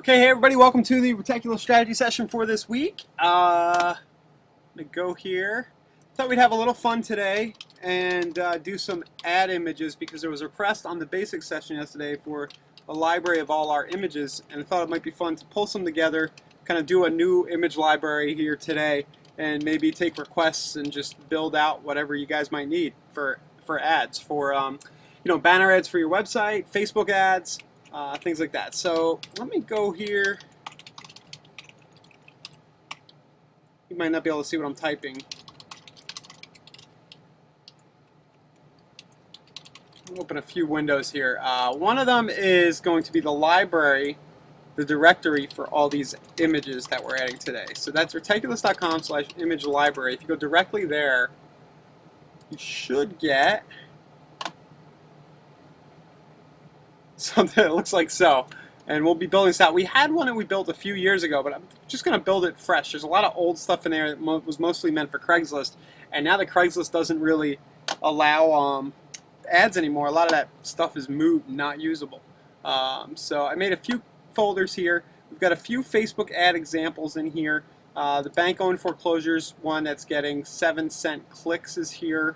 Okay, hey everybody, welcome to the Untitled strategy session for this week. I'm going to go here. Thought we'd have a little fun today and do some ad images because there was a request on the basic session yesterday for a library of all our images, and I thought it might be fun to pull some together, kind of do a new image library here today, and maybe take requests and just build out whatever you guys might need for ads, for banner ads for your website, Facebook ads, things like that. So let me go here. You might not be able to see what I'm typing. I'll open a few windows here. One of them is going to be the library, the directory for all these images that we're adding today. So that's reticulous.com/image library. If you go directly there, you should get something that looks like so. And we'll be building this out. We had one that we built a few years ago, but I'm just going to build it fresh. There's a lot of old stuff in there that was mostly meant for Craigslist, and now that Craigslist doesn't really allow ads anymore, a lot of that stuff is moved, not usable. So I made a few folders here. We've got a few Facebook ad examples in here. The bank-owned foreclosures one that's getting 7-cent clicks is here.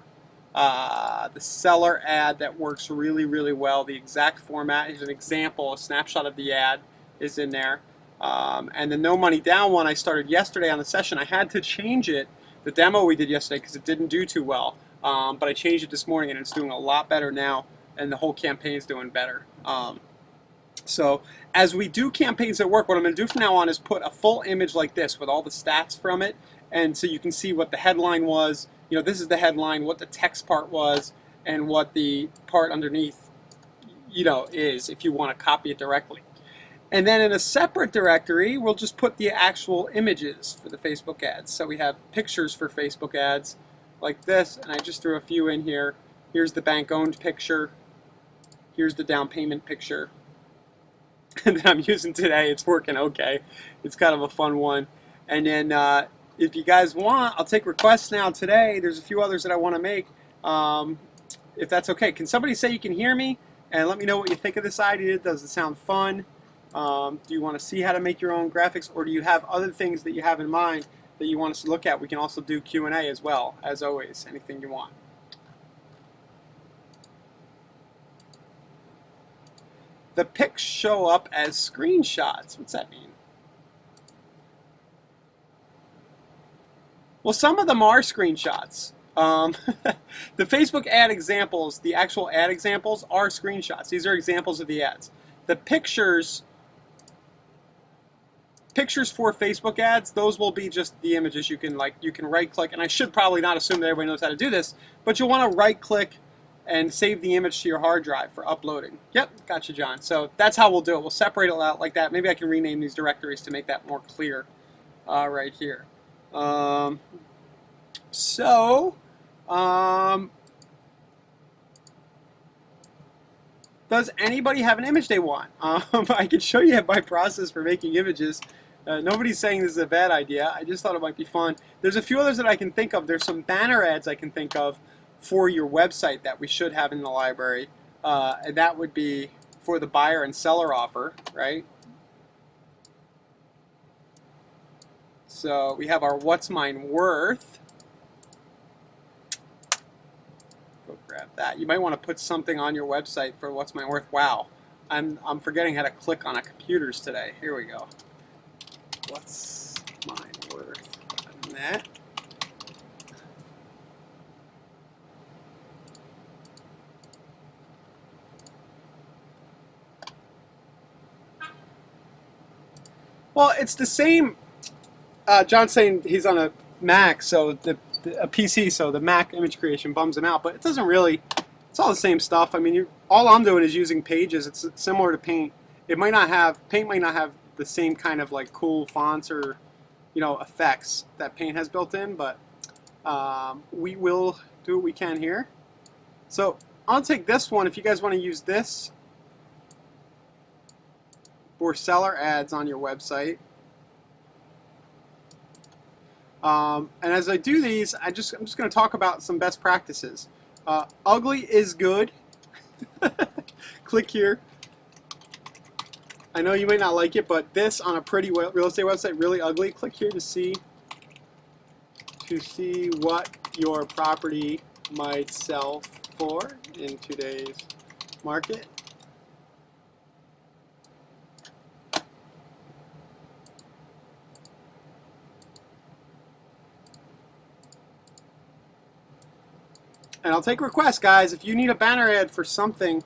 The seller ad that works really, really well. The exact format is an example, a snapshot of the ad is in there. And the no money down one I started yesterday on the session. I had to change it, the demo we did yesterday, because it didn't do too well. But I changed it this morning and it's doing a lot better now, and the whole campaign is doing better. So as we do campaigns at work, what I'm going to do from now on is put a full image like this with all the stats from it, and so you can see what the headline was. You know, this is the headline, what the text part was, and what the part underneath, is, if you want to copy it directly. And then in a separate directory, we'll just put the actual images for the Facebook ads. So we have pictures for Facebook ads like this, and I just threw a few in here. Here's the bank-owned picture. Here's the down payment picture. And that I'm using today. It's working okay. It's kind of a fun one. And then if you guys want, I'll take requests now today. There's a few others that I want to make, if that's okay. Can somebody say you can hear me? And let me know what you think of this idea. Does it sound fun? Do you want to see how to make your own graphics? Or do you have other things that you have in mind that you want us to look at? We can also do Q&A as well, as always. Anything you want. The pics show up as screenshots. What's that mean? Well, some of them are screenshots. The Facebook ad examples, the actual ad examples, are screenshots. These are examples of the ads. The pictures for Facebook ads, those will be just the images. You can right-click, and I should probably not assume that everybody knows how to do this, but you'll want to right-click and save the image to your hard drive for uploading. Yep, gotcha, John. So that's how we'll do it. We'll separate it out like that. Maybe I can rename these directories to make that more clear right here. Does anybody have an image they want? I can show you my process for making images. Nobody's saying this is a bad idea. I just thought it might be fun. There's a few others that I can think of. There's some banner ads I can think of for your website that we should have in the library. And that would be for the buyer and seller offer, right? So we have our What's Mine Worth. Go grab that. You might want to put something on your website for What's Mine Worth. Wow, I'm forgetting how to click on computers today. Here we go. What's Mine Worth? And that. Well, it's the same. John's saying he's on a Mac, so a PC, so the Mac image creation bums him out. But it doesn't really. It's all the same stuff. I mean, all I'm doing is using Pages. It's similar to Paint. Paint might not have the same kind of like cool fonts or effects that Paint has built in, but we will do what we can here. So I'll take this one. If you guys want to use this for seller ads on your website. And as I do these, I'm just going to talk about some best practices. Ugly is good. Click here. I know you might not like it, but this on a pretty real estate website, really ugly. Click here to see what your property might sell for in today's market. And I'll take requests, guys. If you need a banner ad for something,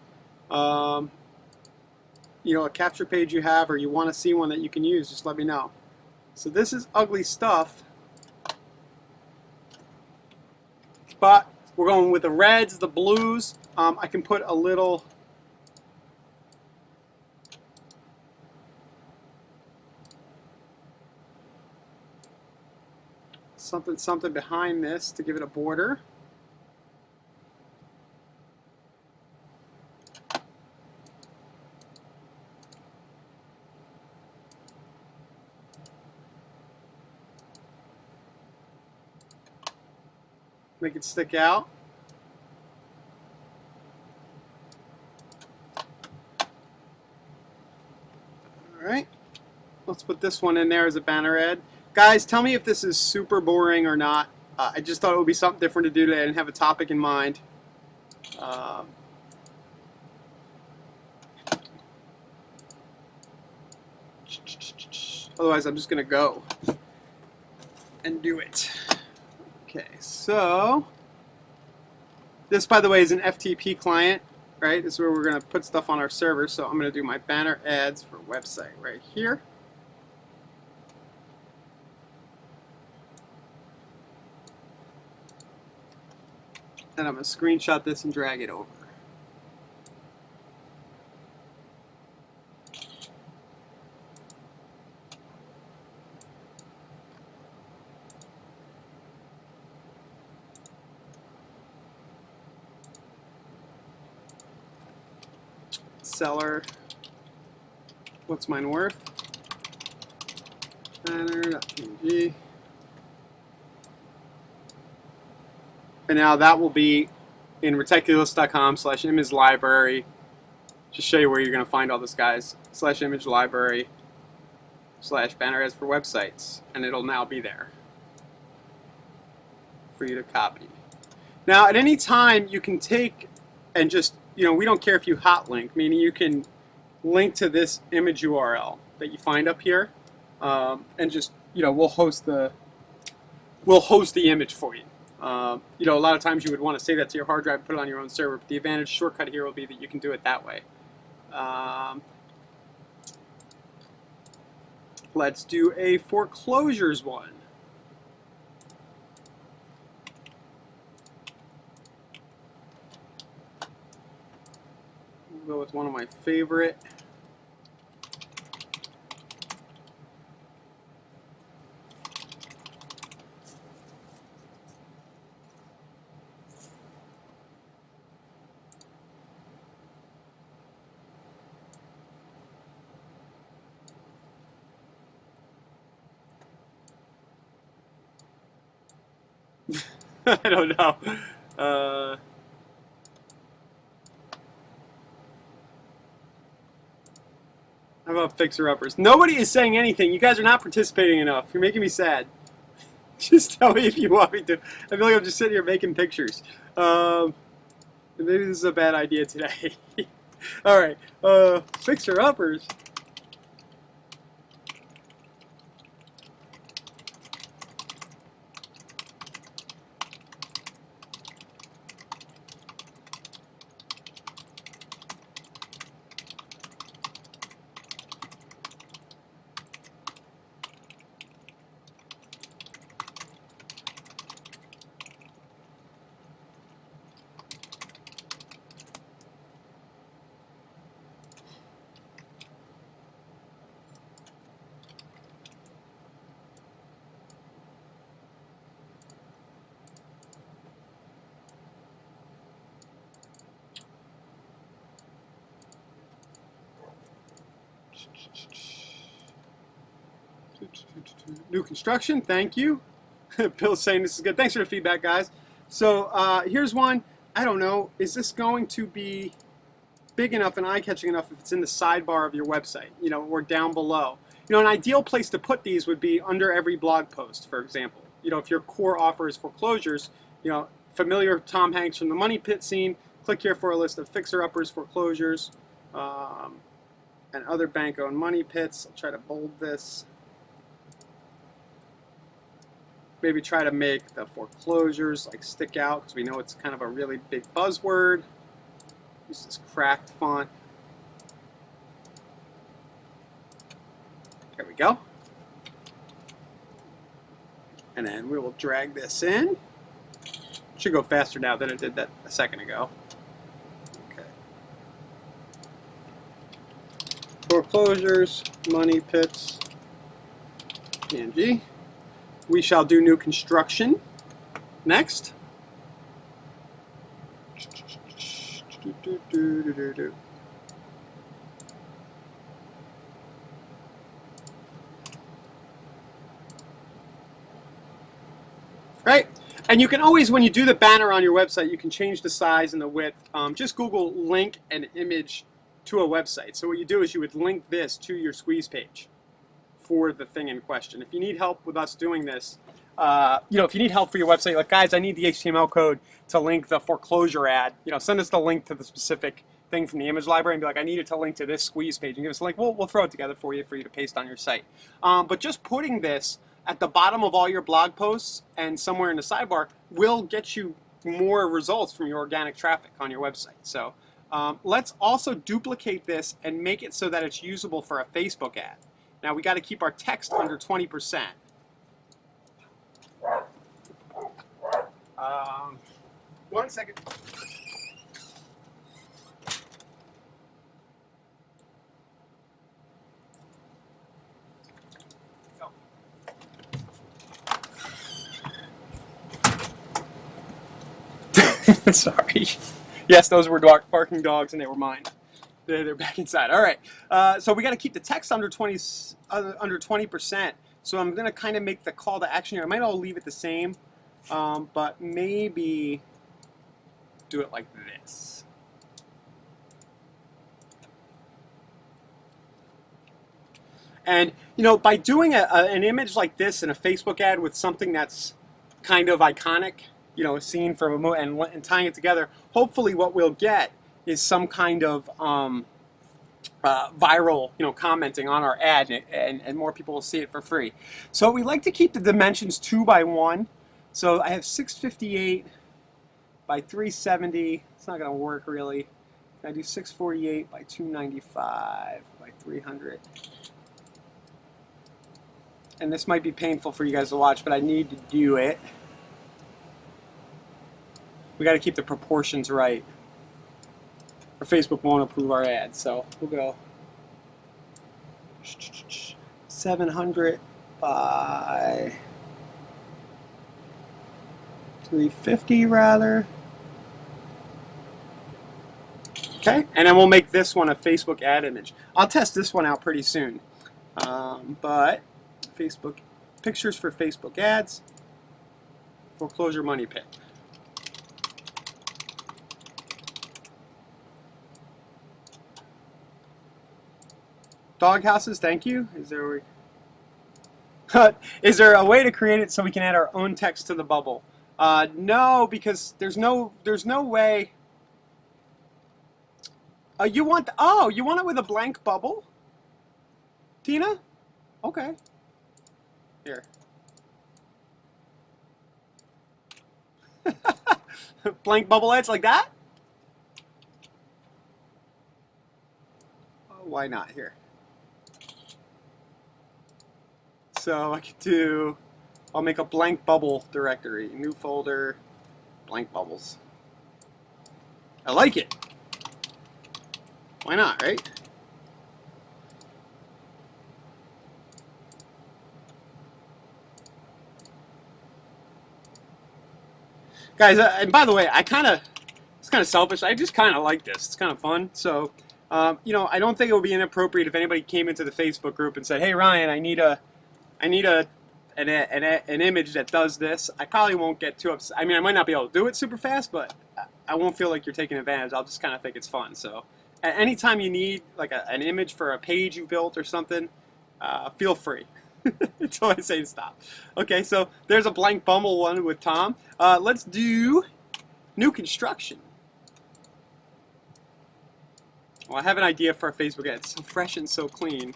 you know, a capture page you have, or you want to see one that you can use, just let me know. So this is ugly stuff, but we're going with the reds, the blues. I can put a little something behind this to give it a border. Make it stick out. All right, let's put this one in there as a banner ad. Guys, tell me if this is super boring or not. I just thought it would be something different to do today. I didn't have a topic in mind. Otherwise, I'm just going to go and do it. Okay, so this, by the way, is an FTP client, right? This is where we're going to put stuff on our server. So I'm going to do my banner ads for website right here. And I'm going to screenshot this and drag it over. Seller, what's mine worth? Banner.png. And now that will be in reticulous.com/image library. Just show you where you're going to find all this, guys. /image library /banner ads for websites. And it'll now be there for you to copy. Now, at any time, you can take and just, you know, we don't care if you hot link, meaning you can link to this image URL that you find up here, and just, you know, we'll host the image for you. You know, a lot of times you would want to save that to your hard drive and put it on your own server, but the advantage shortcut here will be that you can do it that way. Let's do a foreclosures one. We'll go with one of my favorite. I don't know. How about fixer-uppers? Nobody is saying anything. You guys are not participating enough. You're making me sad. Just tell me if you want me to. I feel like I'm just sitting here making pictures. Maybe this is a bad idea today. All right. Fixer-uppers. New construction, thank you. Bill's saying this is good. Thanks for the feedback, guys. So here's one. I don't know. Is this going to be big enough and eye-catching enough if it's in the sidebar of your website, or down below. An ideal place to put these would be under every blog post, for example. If your core offer is foreclosures, familiar Tom Hanks from the Money Pit scene, click here for a list of fixer-uppers, foreclosures, and other bank-owned money pits. I'll try to bold this. Maybe try to make the foreclosures stick out because we know it's kind of a really big buzzword. Use this cracked font. There we go. And then we will drag this in. Should go faster now than it did that a second ago. Okay. Foreclosures, money pits, PNG. We shall do new construction next. Right? And you can always, when you do the banner on your website, you can change the size and the width. Just Google link an image to a website. So what you do is you would link this to your squeeze page for the thing in question. If you need help with us doing this, if you need help for your website, like, guys, I need the HTML code to link the foreclosure ad, send us the link to the specific thing from the image library and be like, I need it to link to this squeeze page, and give us a link. We'll throw it together for you to paste on your site. But just putting this at the bottom of all your blog posts and somewhere in the sidebar will get you more results from your organic traffic on your website. So let's also duplicate this and make it so that it's usable for a Facebook ad. Now we got to keep our text under 20%. 1 second. Sorry. Yes, those were barking dogs, and they were mine. They're back inside. All right. So we got to keep the text under 20%. So I'm going to kind of make the call to action here. I might all leave it the same, but maybe do it like this. And by doing an image like this in a Facebook ad with something that's kind of iconic, a scene from a movie, and tying it together, hopefully what we'll get is some kind of viral, commenting on our ad, and more people will see it for free. So we like to keep the dimensions 2 by 1. So I have 658 by 370. It's not going to work really. I do 648 by 295 by 300. And this might be painful for you guys to watch, but I need to do it. We got to keep the proportions right, or Facebook won't approve our ads. So we'll go 700 by 350 rather. Okay, and then we'll make this one a Facebook ad image. I'll test this one out pretty soon. But Facebook pictures for Facebook ads, foreclosure money pit. Dog houses, thank you. Is there a way to create it so we can add our own text to the bubble? No, because there's no way. You want it with a blank bubble, Tina? Okay. Here. Blank bubble ads like that? Oh, why not? Here. So I could I'll make a blank bubble directory, new folder, blank bubbles. I like it. Why not, right? Guys, and by the way, it's kind of selfish. I just kind of like this. It's kind of fun. So, I don't think it would be inappropriate if anybody came into the Facebook group and said, "Hey, Ryan, I need an image that does this." I probably won't get too upset. I mean, I might not be able to do it super fast, but I won't feel like you're taking advantage. I'll just kind of think it's fun. So At any time you need like an image for a page you built or something, feel free. Until I say stop. Okay, so there's a blank Bumble one with Tom. Let's do new construction. Well, I have an idea for a Facebook ad. It's so fresh and so clean.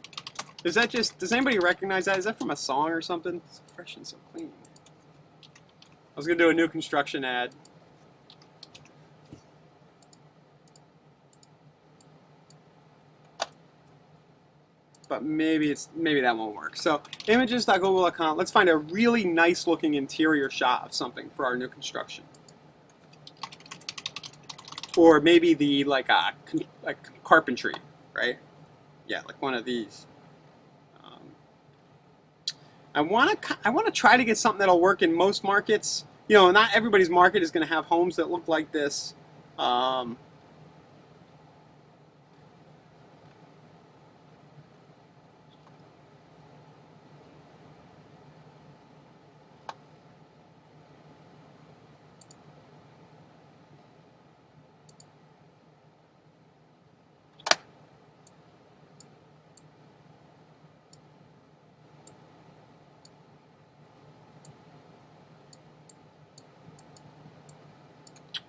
Is that just, does anybody recognize that? Is that from a song or something? So fresh and so clean. I was going to do a new construction ad. But maybe that won't work. So images.google.com. Let's find a really nice looking interior shot of something for our new construction. Or maybe the like carpentry, right? Yeah, like one of these. I want to try to get something that'll work in most markets. You know, not everybody's market is going to have homes that look like this.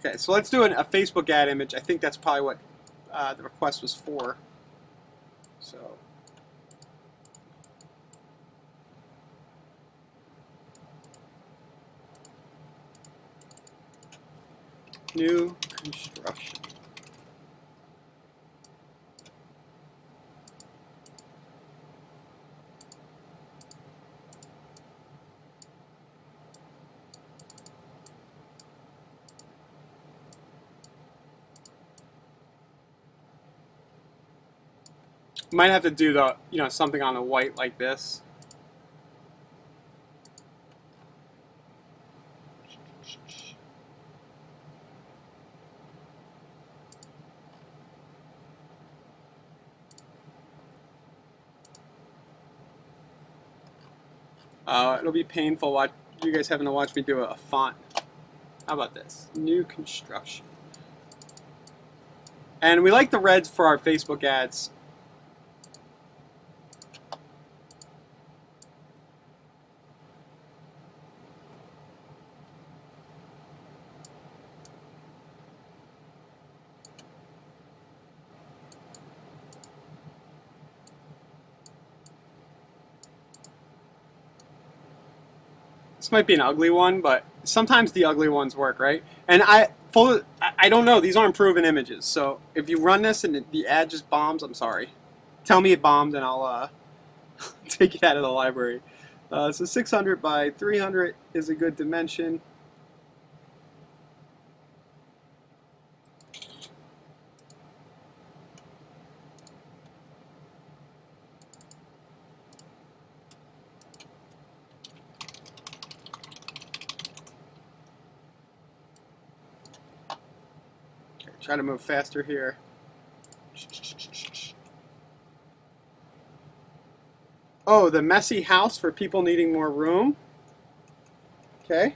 Okay, so let's do a Facebook ad image. I think that's probably what the request was for. So, new construction. Might have to do the, you know, something on the white like this. It'll be painful watch you guys having to watch me do a font. How about this? New construction. And we like the reds for our Facebook ads. This might be an ugly one, but sometimes the ugly ones work, right? And I don't know. These aren't proven images. So if you run this and the ad just bombs, I'm sorry. Tell me it bombed and I'll take it out of the library. So 600 by 300 is a good dimension. Try to move faster here. Oh, the messy house for people needing more room. Okay.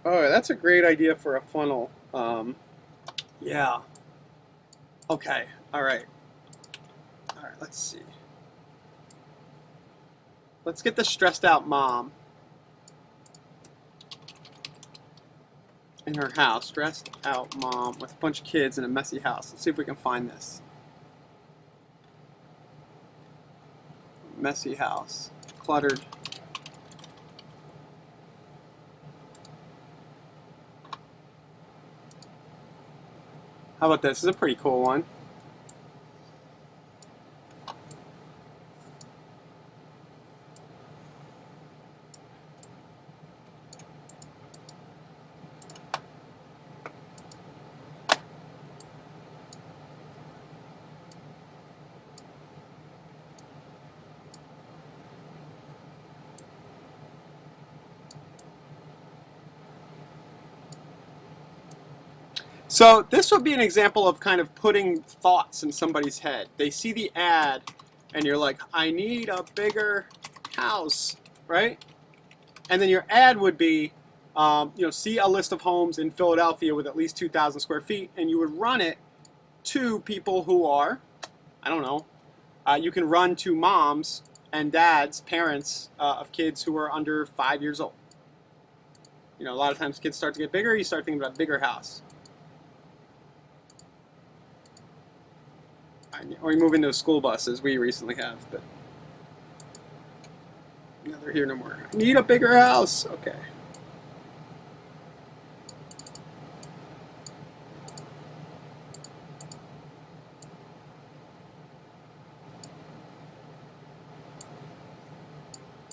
Oh, that's a great idea for a funnel. Yeah. Okay. All right. All right. Let's see. Let's get the stressed out mom in her house. Stressed out mom with a bunch of kids in a messy house. Let's see if we can find this. Messy house. Cluttered. How about this? This is a pretty cool one. So this would be an example of kind of putting thoughts in somebody's head. They see the ad and you're like, I need a bigger house, right? And then your ad would be, see a list of homes in Philadelphia with at least 2,000 square feet, and you would run it to people who are, I don't know, you can run to moms and dads, parents of kids who are under 5 years old. A lot of times kids start to get bigger, you start thinking about a bigger house. Or you move into a school bus, as we recently have, but no, they're here no more. I need a bigger house. Okay.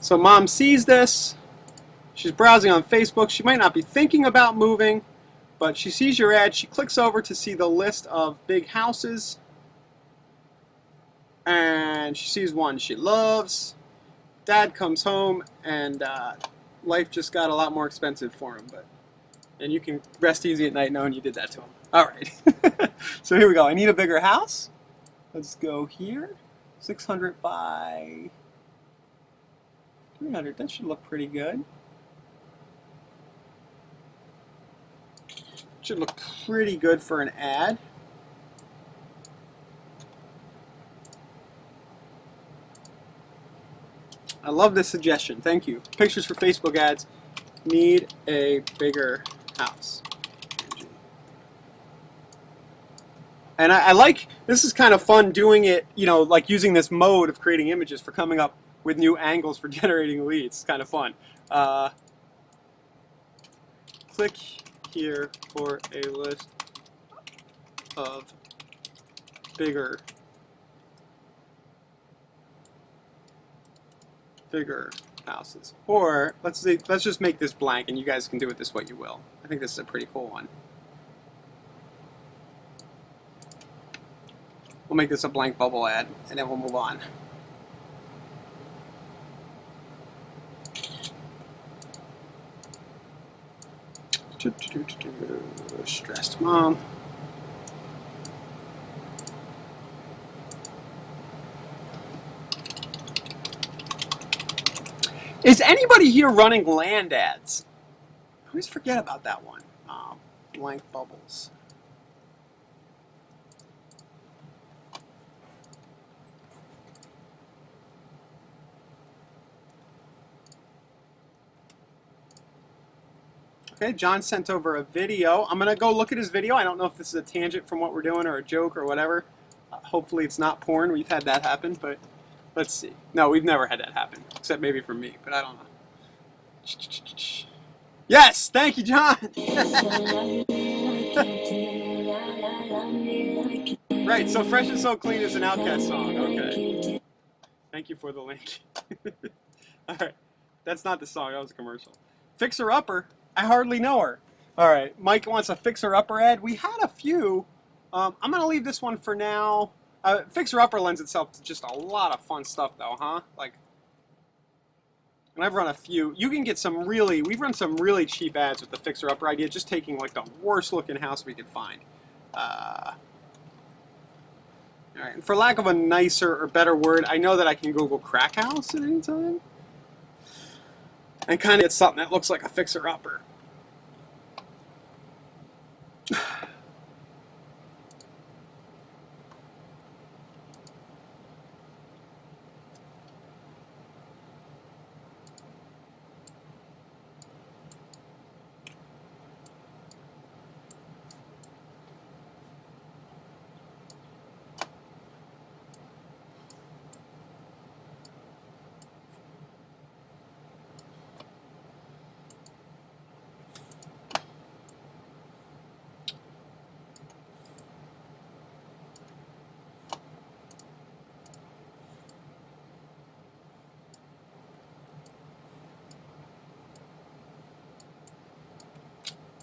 So mom sees this. She's browsing on Facebook. She might not be thinking about moving, but she sees your ad. She clicks over to see the list of big houses. And she sees one she loves. Dad comes home, and life just got a lot more expensive for him. And you can rest easy at night knowing you did that to him. All right. So here we go. I need a bigger house. Let's go here. 600 by 300. That should look pretty good. Should look pretty good for an ad. I love this suggestion. Thank you. Pictures for Facebook ads. Need a bigger house. And I like, this is kind of fun doing it, like using this mode of creating images for coming up with new angles for generating leads. It's kind of fun. Click here for a list of bigger houses. Or let's just make this blank, and you guys can do with this what you will. I think this is a pretty cool one. We'll make this a blank bubble ad, and then we'll move on. Stressed mom. Is anybody here running land ads? I always forget about that one. Blank bubbles. Okay, John sent over a video. I'm going to go look at his video. I don't know if this is a tangent from what we're doing or a joke or whatever. Hopefully it's not porn. We've had that happen, but let's see. No, we've never had that happen, except maybe for me, but I don't know. Yes, thank you, John. Right, so Fresh and So Clean is an Outkast song. Okay. Thank you for the link. All right, that's not the song. That was a commercial. Fixer Upper. I hardly know her. All right, Mike wants a Fixer Upper ad. We had a few. I'm going to leave this one for now. Fixer Upper lends itself to just a lot of fun stuff, though, huh? And I've run a few. You can get we've run some really cheap ads with the Fixer Upper idea, just taking like the worst looking house we could find. All right, and for lack of a nicer or better word, I know that I can Google crack house at any time and kind of get something that looks like a Fixer Upper.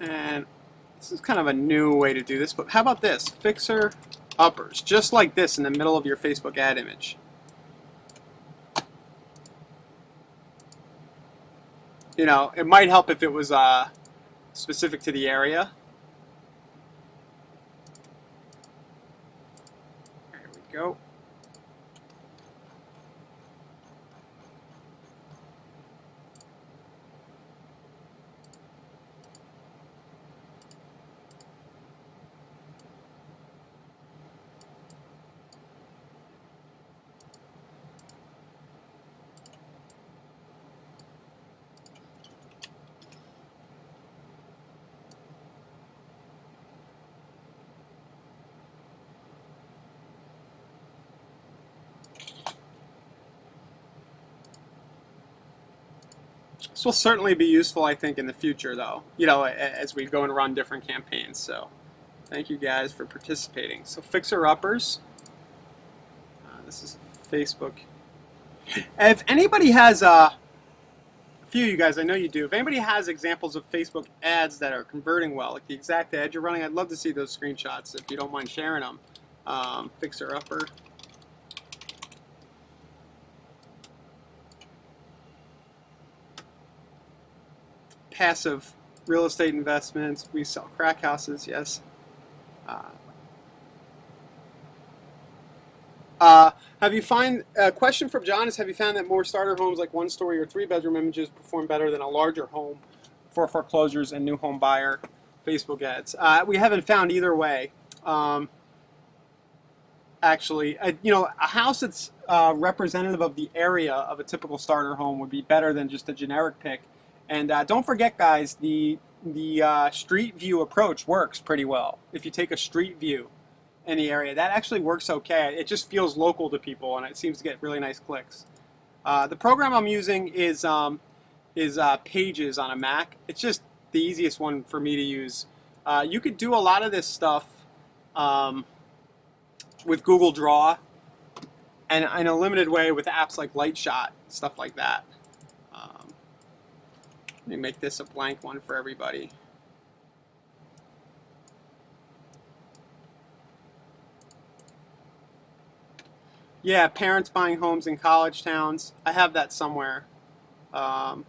And this is kind of a new way to do this, but how about this? Fixer Uppers, just like this in the middle of your Facebook ad image. It might help if it was specific to the area. There we go. This will certainly be useful, I think, in the future, though, you know, as we go and run different campaigns. So thank you guys for participating. So fixer-uppers. This is Facebook. If anybody has a few of you guys, I know you do. If anybody has examples of Facebook ads that are converting well, like the exact ad you're running, I'd love to see those screenshots if you don't mind sharing them. Fixer-upper. Passive real estate investments. We sell crack houses, yes. Have you find a question from John is, have you found that more starter homes like 1-story or 3-bedroom images perform better than a larger home for foreclosures and new home buyer Facebook ads? We haven't found either way. Actually, you know, a house that's representative of the area of a typical starter home would be better than just a generic pick. And don't forget, guys, the street view approach works pretty well. If you take a street view in the area, that actually works okay. It just feels local to people, and it seems to get really nice clicks. The program I'm using is Pages on a Mac. It's just the easiest one for me to use. You could do a lot of this stuff with Google Draw, and in a limited way with apps like Lightshot, stuff like that. Let me make this a blank one for everybody. Yeah, parents buying homes in college towns. I have that somewhere. If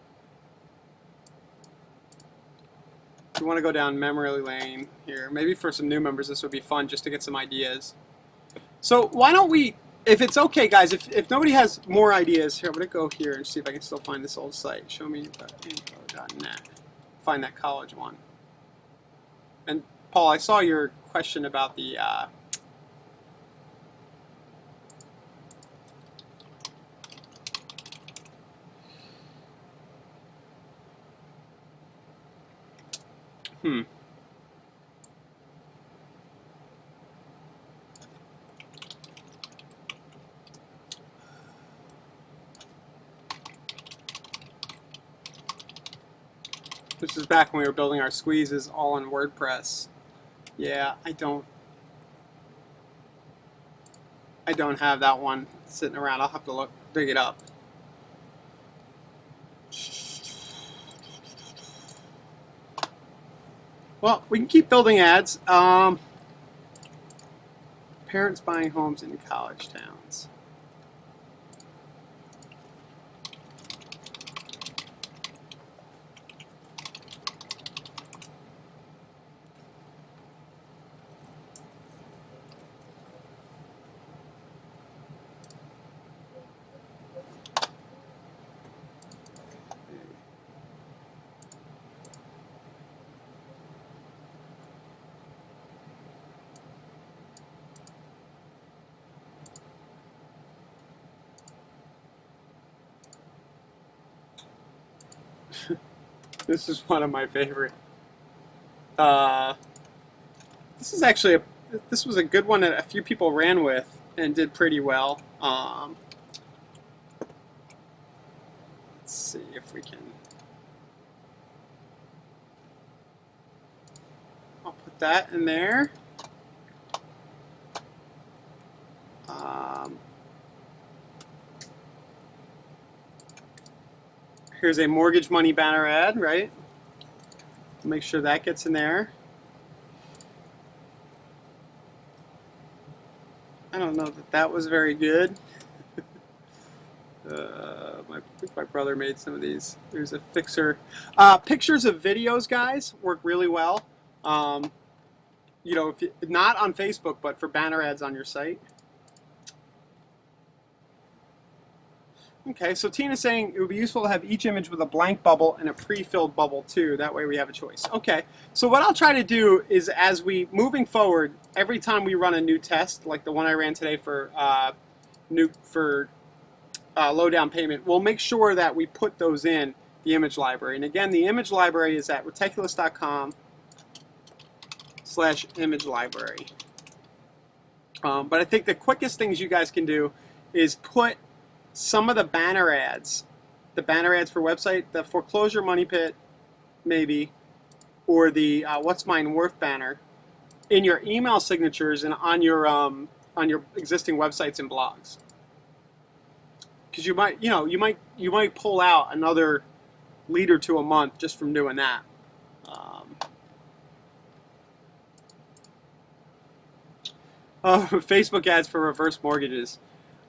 you want to go down memory lane here, maybe for some new members this would be fun just to get some ideas. So why don't we, if it's okay, guys, if nobody has more ideas, here, I'm going to go here and see if I can still find this old site. Show me info.net. Find that college one. And Paul, I saw your question about the This is back when we were building our squeezes all in WordPress. Yeah, I don't have that one sitting around. I'll have to dig it up. Well, we can keep building ads. Parents buying homes in college towns. This is one of my favorite. This is actually this was a good one that a few people ran with and did pretty well. Let's see if we can. I'll put that in there. Here's a mortgage money banner ad, right? Make sure that gets in there. I don't know that was very good. I think my brother made some of these. There's a fixer. Pictures of videos, guys, work really well. You know, not on Facebook, but for banner ads on your site. Okay, so Tina's saying it would be useful to have each image with a blank bubble and a pre-filled bubble too. That way we have a choice. Okay, so what I'll try to do is, as we moving forward, every time we run a new test, like the one I ran today for low down payment, we'll make sure that we put those in the image library. And again, the image library is at reticulous.com/image library. But I think the quickest things you guys can do is put some of the banner ads the banner ads for website, the foreclosure money pit, maybe, or the what's mine worth banner in your email signatures and on your existing websites and blogs. Because you might pull out another lead or two a month just from doing that. Facebook ads for reverse mortgages.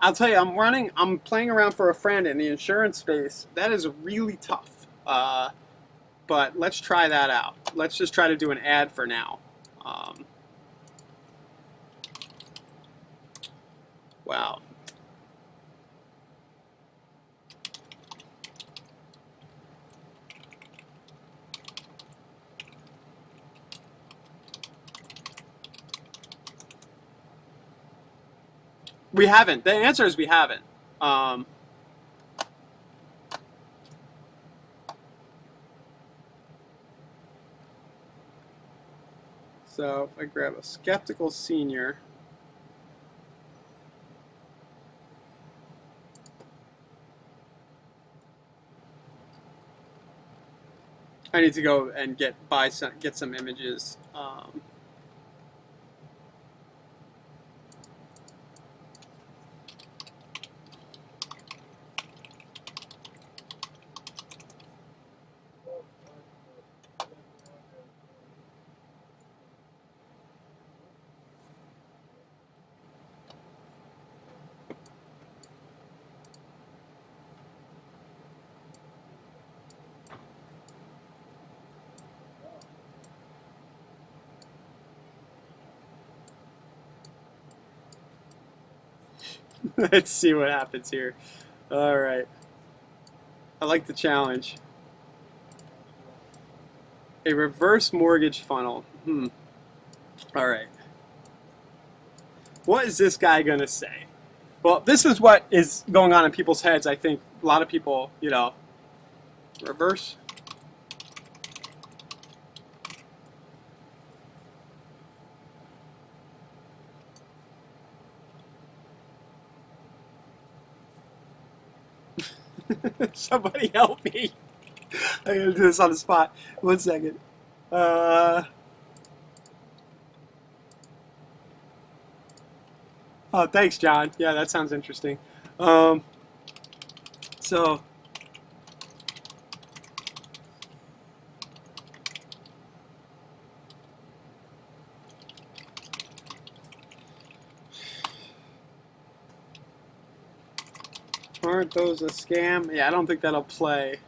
I'll tell you, I'm playing around for a friend in the insurance space. That is really tough. But let's try that out. Let's just try to do an ad for now. Wow. We haven't. The answer is we haven't. So if I grab a skeptical senior, I need to go and get some images. Let's see what happens here. All right. I like the challenge. A reverse mortgage funnel. All right. What is this guy going to say? Well, this is what is going on in people's heads. I think a lot of people, reverse. Somebody help me. I'm going to do this on the spot. 1 second. Oh, thanks, John. Yeah, that sounds interesting. So, aren't those a scam? Yeah, I don't think that'll play.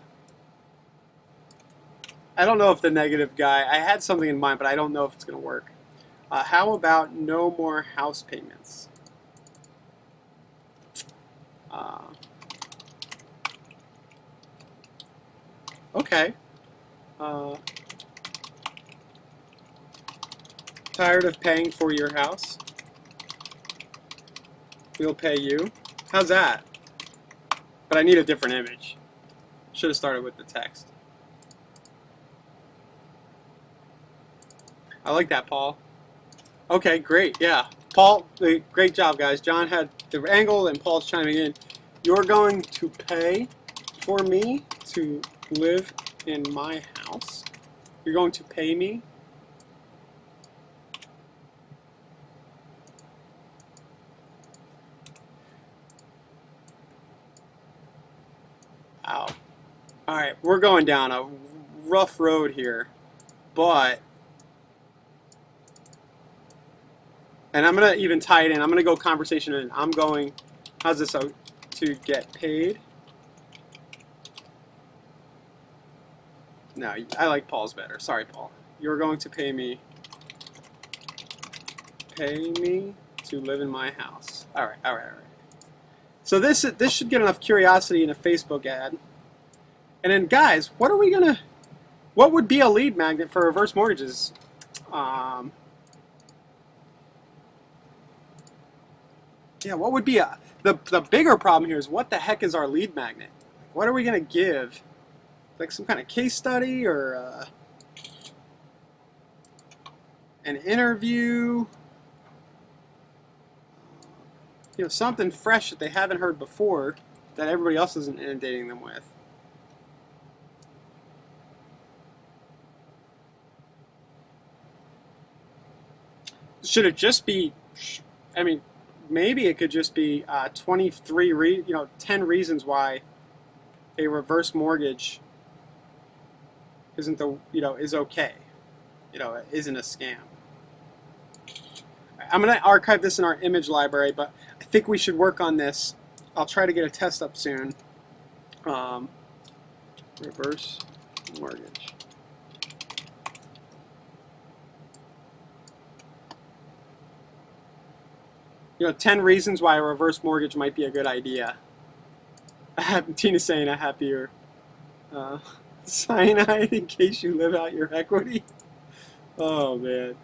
I don't know if the negative guy, I had something in mind, but I don't know if it's going to work. How about no more house payments? Okay. Tired of paying for your house? We'll pay you. How's that? But I need a different image. Should have started with the text. I like that, Paul. Okay, great. Yeah. Paul, great job, guys. John had the angle and Paul's chiming in. You're going to pay for me to live in my house? You're going to pay me? Wow. All right, we're going down a rough road here, but, and I'm going to even tie it in. I'm going to go conversation in. I'm going, how's this, to get paid? No, I like Paul's better. Sorry, Paul. You're going to pay me to live in my house. All right, all right, all right. So this should get enough curiosity in a Facebook ad. And then, guys, what would be a lead magnet for reverse mortgages? Yeah, what would be the bigger problem here is what the heck is our lead magnet? What are we going to give? Like some kind of case study or an interview? Something fresh that they haven't heard before that everybody else isn't inundating them with. Should it just be, I mean, maybe it could just be 10 reasons why a reverse mortgage isn't is okay, isn't a scam. I'm going to archive this in our image library, but I think we should work on this. I'll try to get a test up soon. Reverse mortgage. You know, 10 reasons why a reverse mortgage might be a good idea. Tina's saying a happier cyanide in case you live out your equity. Oh, man.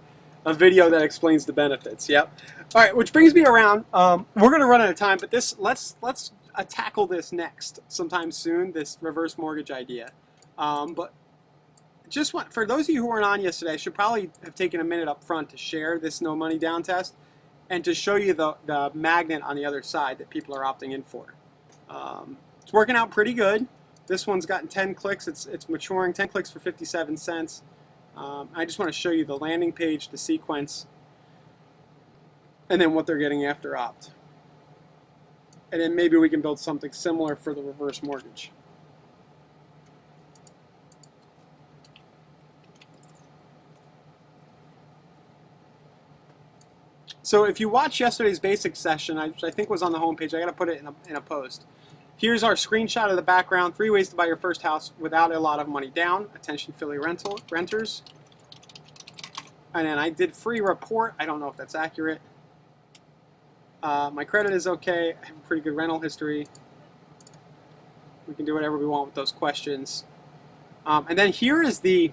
A video that explains the benefits. Yep. All right, which brings me around. We're going to run out of time, but let's tackle this next sometime soon, this reverse mortgage idea. But for those of you who weren't on yesterday, I should probably have taken a minute up front to share this no money down test and to show you the magnet on the other side that people are opting in for. It's working out pretty good. This one's gotten 10 clicks. It's maturing. 10 clicks for 57 cents. I just want to show you the landing page, the sequence, and then what they're getting after opt. And then maybe we can build something similar for the reverse mortgage. So if you watch yesterday's basic session, which I think was on the homepage, I got to put it in a post. Here's our screenshot of the background. 3 ways to buy your first house without a lot of money down. Attention Philly renters. And then I did free report. I don't know if that's accurate. My credit is okay. I have a pretty good rental history. We can do whatever we want with those questions. And then here is the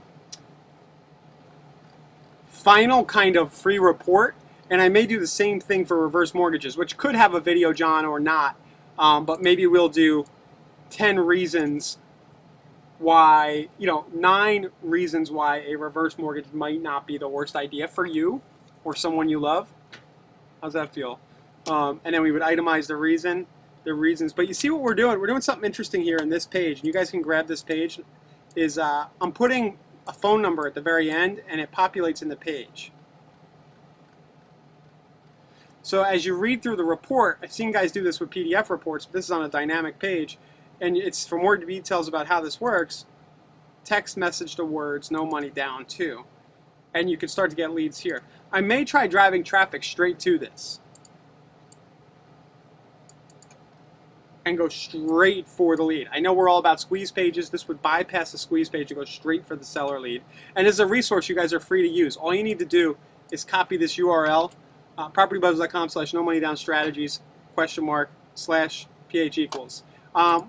final kind of free report. And I may do the same thing for reverse mortgages, which could have a video, John, or not. But maybe we'll do 10 reasons why, 9 reasons why a reverse mortgage might not be the worst idea for you or someone you love. How's that feel? And then we would itemize the reasons. But you see what we're doing? We're doing something interesting here on this page. And you guys can grab this page. I'm putting a phone number at the very end, and it populates in the page. So as you read through the report, I've seen guys do this with PDF reports, but this is on a dynamic page, and it's for more details about how this works, text message to words, no money down too. And you can start to get leads here. I may try driving traffic straight to this and go straight for the lead. I know we're all about squeeze pages. This would bypass the squeeze page and go straight for the seller lead. And as a resource, you guys are free to use. All you need to do is copy this URL, propertybuzz.com/no-money-down-strategies, /PH equals.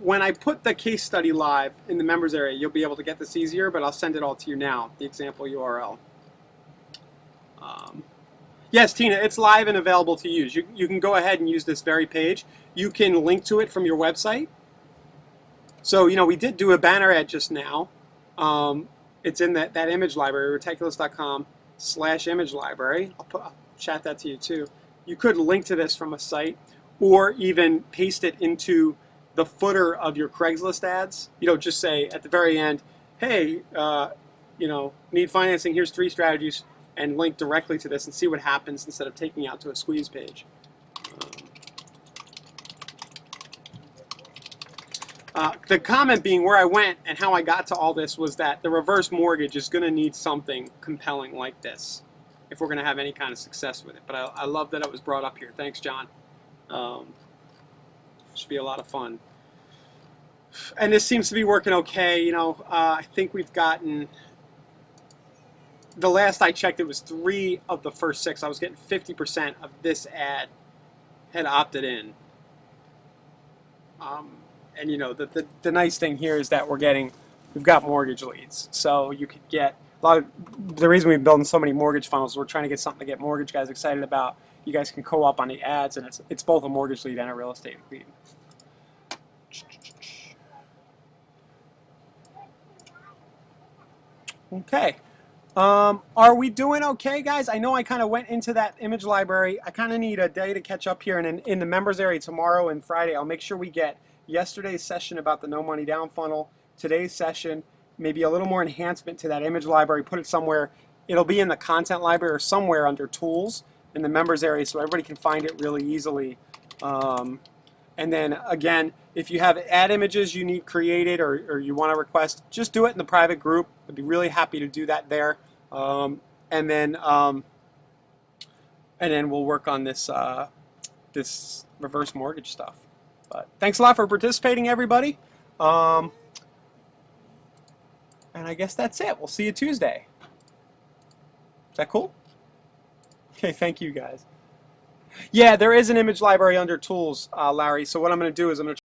When I put the case study live in the members area, you'll be able to get this easier, but I'll send it all to you now, the example URL. Yes, Tina, it's live and available to use. You can go ahead and use this very page. You can link to it from your website. So, we did do a banner ad just now. It's in that image library, reticulous.com/image library. I'll chat that to you too. You could link to this from a site or even paste it into the footer of your Craigslist ads. Just say at the very end, hey, need financing, here's 3 strategies, and link directly to this and see what happens instead of taking out to a squeeze page. The comment being where I went and how I got to all this was that the reverse mortgage is going to need something compelling like this if we're going to have any kind of success with it. But I love that it was brought up here. Thanks, John. Should be a lot of fun. And this seems to be working okay. I think we've gotten, the last I checked, it was 3 of the first 6. I was getting 50% of this ad had opted in. And the nice thing here is that we've got mortgage leads. So you could get the reason we've been building so many mortgage funnels, we're trying to get something to get mortgage guys excited about. You guys can co-op on the ads, and it's both a mortgage lead and a real estate lead. Okay. Are we doing okay, guys? I know I kind of went into that image library. I kind of need a day to catch up here, and in the members area tomorrow and Friday, I'll make sure we get yesterday's session about the no money down funnel, today's session, maybe a little more enhancement to that image library, put it somewhere. It'll be in the content library or somewhere under tools, in the members area so everybody can find it really easily. And then again, if you have ad images you need created or you want to request, just do it in the private group. I'd be really happy to do that there. And then we'll work on this this reverse mortgage stuff. But thanks a lot for participating, everybody. And I guess that's it. We'll see you Tuesday. Is that cool? Okay, thank you guys. Yeah, there is an image library under Tools, Larry. So what I'm going to do is I'm going to